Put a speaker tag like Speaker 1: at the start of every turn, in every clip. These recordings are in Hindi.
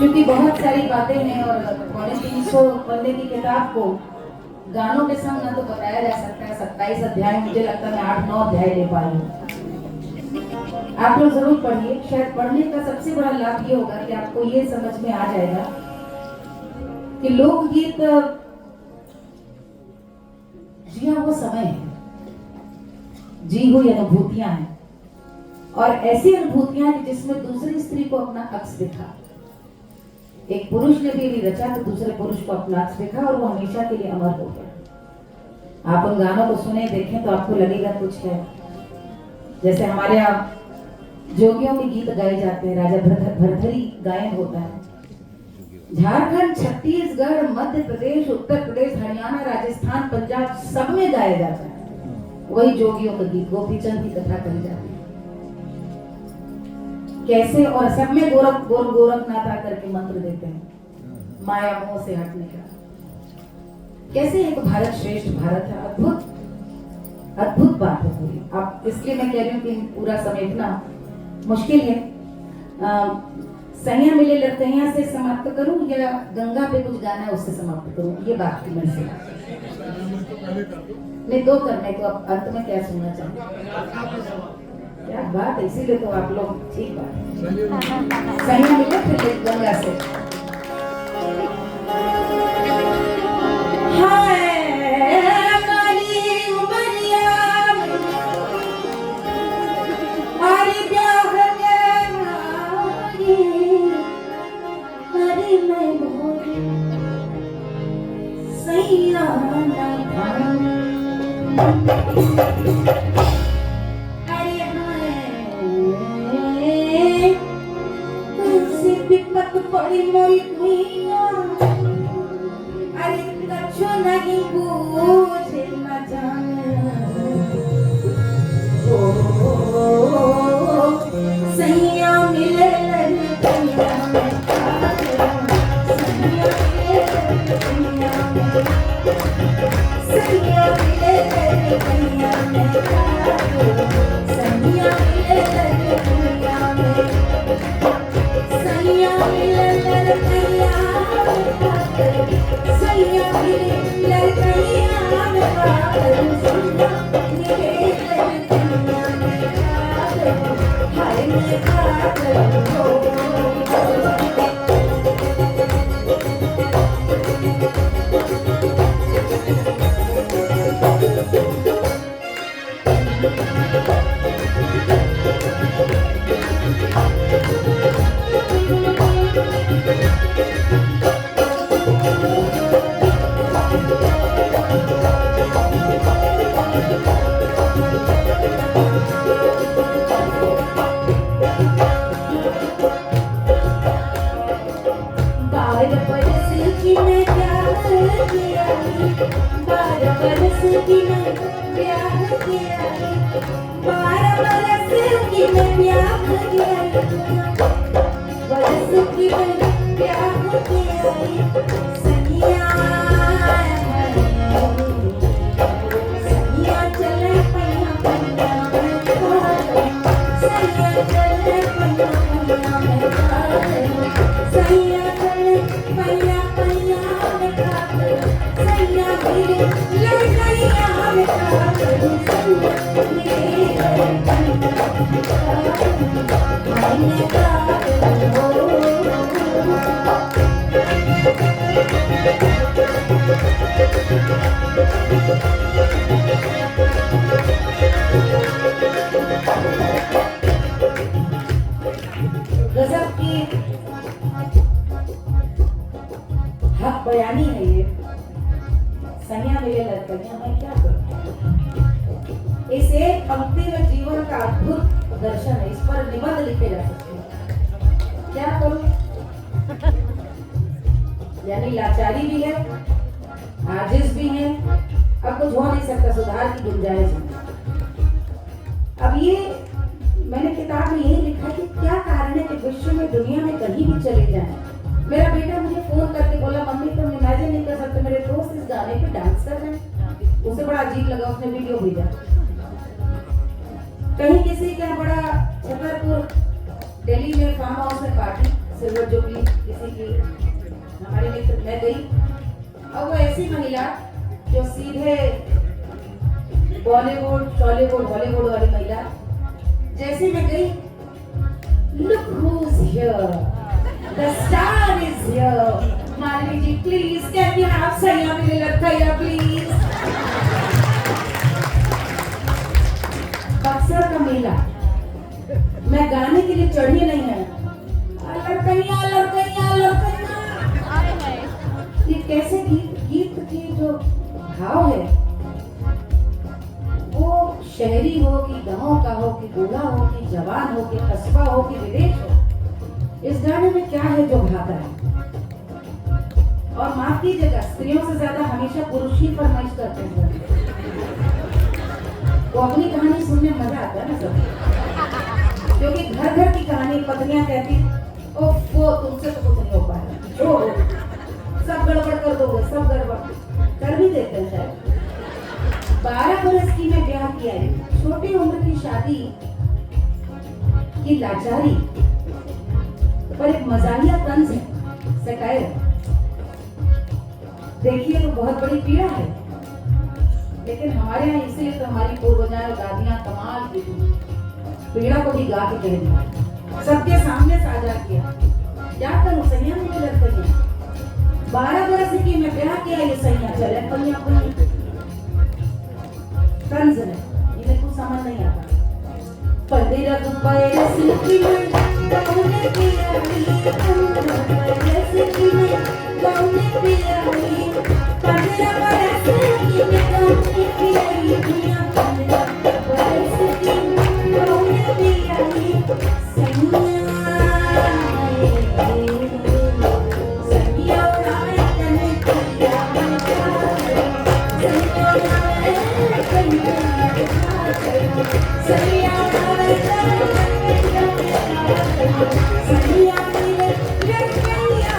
Speaker 1: क्योंकि बहुत सारी बातें हैं और 350 पन्ने की किताब को गानों के संग ना तो बताया जा सकता है। 27 अध्याय, मुझे लगता है मैं 8-9 अध्याय ले पाई हूँ। आप लोग जरूर पढ़िए। शायद पढ़ने का सबसे बड़ा लाभ ये होगा कि आपको ये समझ में आ जाएगा कि लोकगीत जिया वो समय है, जी हुई अनुभूतियां हैं, और ऐसी अनुभूतियां कि जिसमें दूसरी स्त्री को अपना अक्स दिखा। एक पुरुष ने भी रचा तो दूसरे पुरुष को अपना अक्स दिखा और वो हमेशा के लिए अमर हो गया। आप उन गानों को सुने देखें तो आपको लगेगा कुछ है। जैसे हमारे यहाँ जोगियों के गीत गाए जाते हैं, राजा भरथरी गायन होता है। झारखंड, छत्तीसगढ़, मध्य प्रदेश, उत्तर प्रदेश, हरियाणा, राजस्थान, पंजाब सब में गाया जाता है वही जोगियों का गीत। गोपीचंद की कथा कही जाती है कैसे, और सब में गोरखनाथ आकर के मंत्र देते हैं माया मोह से हटने का। कैसे एक भारत श्रेष्ठ भारत है। अद्भुत अद्भुत बात है पूरी। आप इसलिए मैं कह रही हूँ कि पूरा समेटना मुश्किल है। सैया मिले लड़कैया से समाप्त करूं या गंगा पे कुछ गाना है उससे समाप्त करूं, ये बात की मैं से नहीं दो करने को। अब अंत में क्या सुनना चाहूँ, क्या बात है। इसीलिए तो आप लोग ठीक बात सैया मिले फिर गंगा से। बड़ी मरी भैया, अरे कछु नहीं पूछे न जाने। सैया मिले लड़कैया में, सैया मिले लड़कैया में, सैया मिले लड़कैया में, सैया मिले लड़कैया में, सैया मिले लड़कैया गजब की हक बयानी है ये। सैया मिले लड़कैया मैं क्या करूं। इस एक पंक्ति में जीवन का अद्भुत दर्शन है। इस पर निबंध लिखे जा सकते हैं। क्या करूं, यानी लाचारी भी है, आजिज भी है, अब कुछ हो नहीं सकता, सुधार की गुंजाइश है। अब ये मैंने किताब में यही लिखा कि क्या कारण है कि विश्व में, दुनिया में कहीं भी चले जाएं। मेरा बेटा मुझे फोन करके बोला मम्मी तुम इमेजिन नहीं कर सकते, मेरे दोस्त इस गाने पे डांस कर रहे हैं। उसे बड़ा अजीब लगा, उसने वीडियो भेजा। कहीं किसी का बड़ा छतरपुर दिल्ली में फार्म हाउस में पार्टी, सिल्वर जुबली किसी की हमारे मित्र मैं गई, और वो ऐसी महिला जो सीधे बॉलीवुड टॉलीवुड हॉलीवुड वाली महिला, जैसे मैं गई, look who's here, the star is here, Malini ji please can we have सैया मेरे लड़का प्लीज। बक्सर का मेला, मैं गाने के लिए चढ़ी नहीं है, लड़कैया लड़कैया लड़कैया, ये कैसे गीत की जो भाव है, वो शहरी हो कि गांव का हो कि बूढ़ा हो कि जवान हो कि कस्बा हो कि विदेश हो, इस गाने में क्या है जो भाता है। और माफ कीजिएगा, स्त्रियों से ज्यादा हमेशा पुरुष ही फरमाइश करते हैं, वो अपनी कहानी सुनने मजा आता है ना सब, क्योंकि घर घर की कहानी पत्नियां कहती ओह वो तुमसे तो कुछ नहीं हो पाएगा, छोड़ो सब गड़बड़ कर दोगे, सब गड़बड़ कर भी देते हैं शायद। 12 बरस की मैं ब्याह किया है, छोटी उम्र की शादी की लाचारी पर एक मजाहिया तंज है, शिकायत देखिए तो बहुत बड़ी पीड़ा है, लेकिन हमारे यहाँ इसलिए तो हमारी पूर्वजाएं और दादियां कमाल की पीड़ा को भी गा के कह दिया, सबके सामने साझा किया, जाकर सैया मुझे लड़कैया 12 बरस की मैं ब्याह किया, ये सैया चले पैया पैया तंज है, इन्हें कुछ समझ नहीं आता। पंद्रह बरस की मैं गाउने पियाली, 15 बरस की मैं गाउने पियाली, 15 बरस की मैं गाउने पियाली, 15 बरस की गाउने पियाली, सैया उड़ाए तने पिया सैया उड़ाए सैया मिले लड़कैया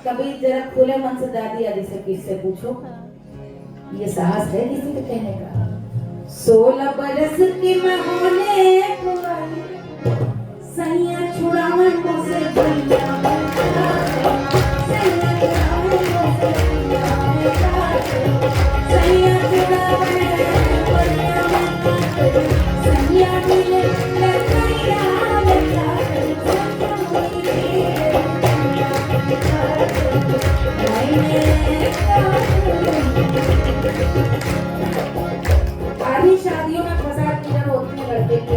Speaker 1: कभी जरा खुले मन से दादी आदि से किससे पूछो, ये साहस है किसी के कहने का। 16 बरस की मैं होने को आई, सैया छुड़ावन मुझसे भैया, सैया छुड़ावन मुझसे सैया छुड़ावन भैया, सैया मिले लड़कैया आधी शादियों में फसाद की जब होती है लड़के की,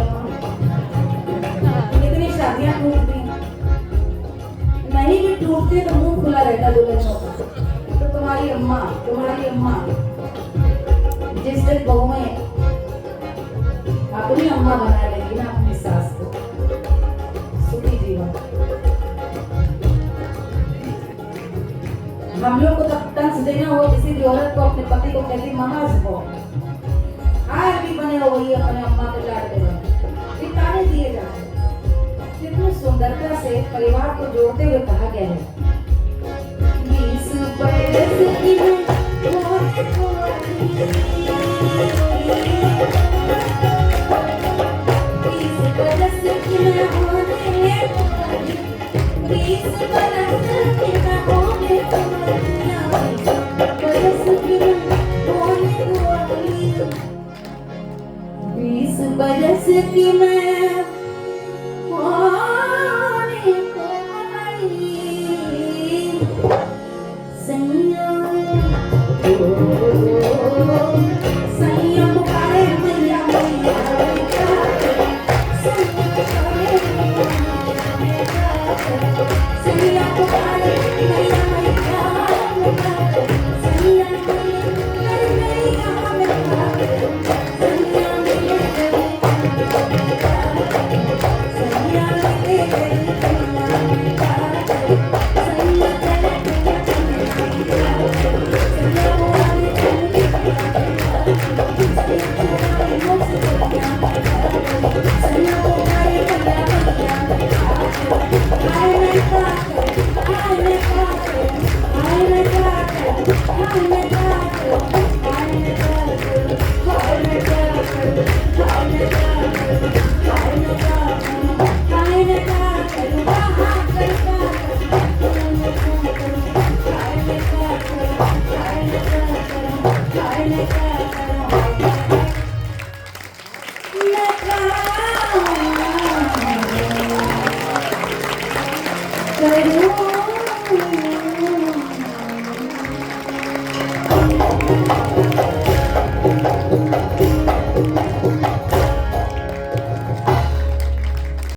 Speaker 1: कितनी शादियां टूटती नहीं भी टूटती तो मुंह खुला रहता दुल्हनों का, तो तुम्हारी अम्मा जिस दिन बहुएं अपनी अम्मा बना लेगी ना अपनी सास को, सुखी जीवन। हम लोग को तब तंज देना हो, किसी भी औरत को अपने पति को कहती महाज हो, आज भी बने हो वही अपने अम्मा को लाडते रहे, ताने दिए जाते। कितनी सुंदरता से परिवार को जोड़ते हुए कहा गया है